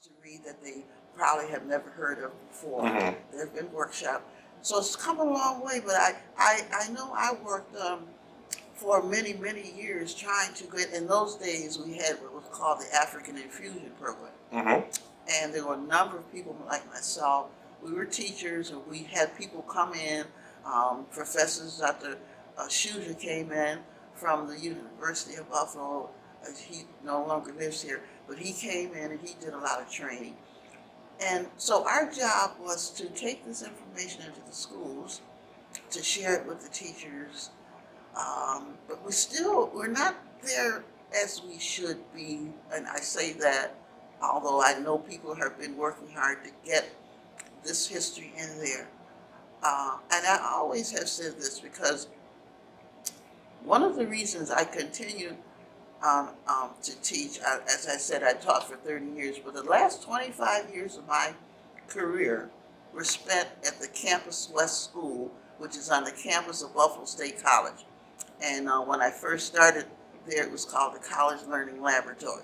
to read that they probably have never heard of before. Mhm. There have been workshops. So it's come a long way, but I know I worked for many, many years trying to get, in those days we had what was called the African Infusion Program. Mhm. And there were a number of people like myself. We were teachers, and we had people come in. Professors, Dr. Schuster came in from the University of Buffalo. He no longer lives here, but he came in and he did a lot of training. And so our job was to take this information into the schools, to share it with the teachers. But we're not there as we should be. And I say that, although I know people have been working hard to get this history in there. And I always have said this because one of the reasons I continue to teach, as I said, I taught for 30 years, but the last 25 years of my career were spent at the Campus West School, which is on the campus of Buffalo State College. And when I first started there, it was called the College Learning Laboratory.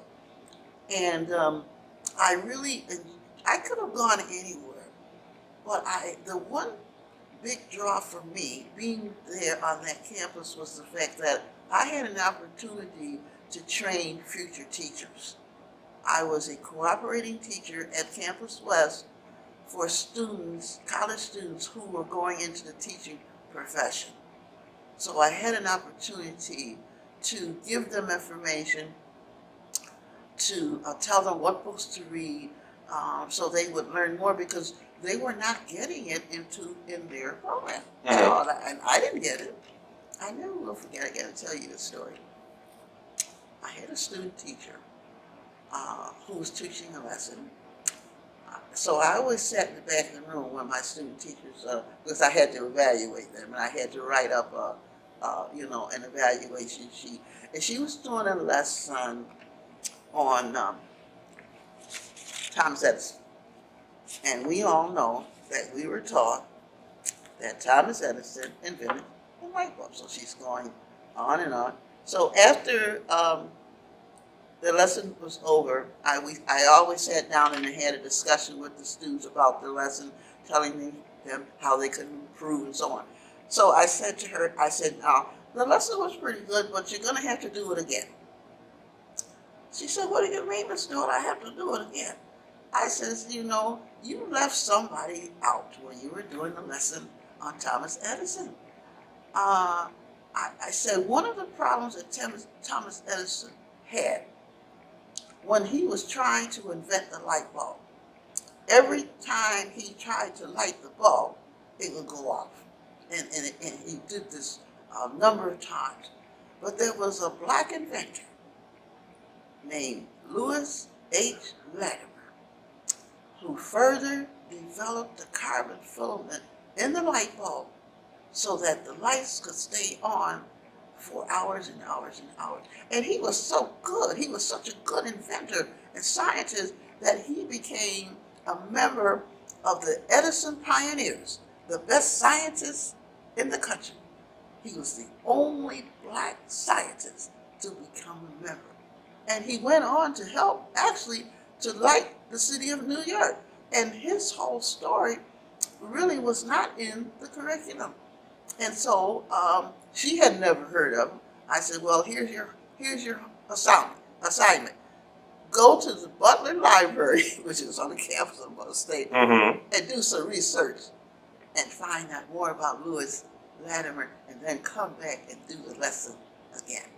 And I could have gone anywhere, but the one big draw for me being there on that campus was the fact that I had an opportunity to train future teachers. I was a cooperating teacher at Campus West for students, college students who were going into the teaching profession. So I had an opportunity to give them information, to tell them what books to read, so they would learn more because they were not getting it in their program. Mhm. So, and I didn't get it. I never will forget. I got to tell you this story. I had a student teacher who was teaching a lesson. So I always sat in the back of the room when my student teachers, because I had to evaluate them, and I had to write up an evaluation sheet. And she was doing a lesson on Thomas Edison. And we all know that we were taught that Thomas Edison invented the light bulb. So she's going on and on. So after the lesson was over, I always sat down and had a discussion with the students about the lesson, telling them how they could improve and so on. So I said to her, now, the lesson was pretty good, but you're going to have to do it again. She said, what do you mean, Miss Doyle, I have to do it again? I says, you left somebody out when you were doing the lesson on Thomas Edison. I said, one of the problems that Thomas Edison had when he was trying to invent the light bulb, every time he tried to light the bulb, it would go off. And he did this a number of times. But there was a black inventor named Louis H. Latimer who further developed the carbon filament in the light bulb so that the lights could stay on for hours and hours and hours. And he was so good. He was such a good inventor and scientist that he became a member of the Edison Pioneers, the best scientists in the country. He was the only black scientist to become a member. And he went on to help, actually, to light the city of New York. And his whole story really was not in the curriculum. And so she had never heard of him. I said, well, here's your assignment. Go to the Butler Library, which is on the campus of Buffalo State, Mhm. and do some research and find out more about Louis Latimer, and then come back and do the lesson again.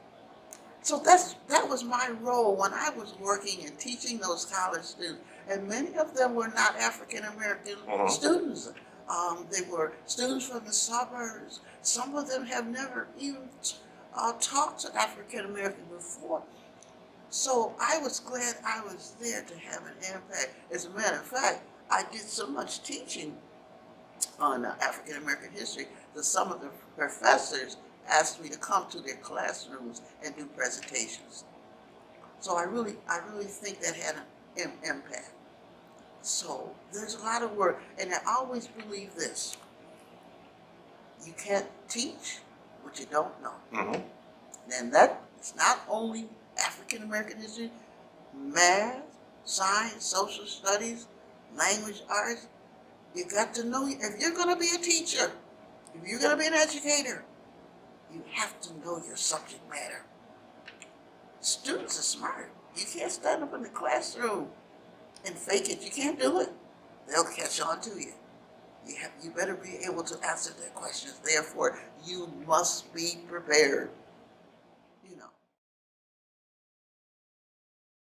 So that was my role when I was working and teaching those college students. And many of them were not African American students. They were students from the suburbs. Some of them have never even talked to African Americans before. So I was glad I was there to have an impact. As a matter of fact, I did so much teaching on African American history that some of the professors asked me to come to their classrooms and do presentations. So I really think that had an impact. So there's a lot of work, and I always believe this: you can't teach what you don't know. Mhm. And that is not only African American history, math, science, social studies, language arts. You got to know, if you're going to be a teacher, if you're going to be an educator, you have to know your subject matter. Students are smart. You can't stand up in the classroom and fake it. You can't do it. They'll catch on to you. You better be able to answer their questions. Therefore, you must be prepared. You know,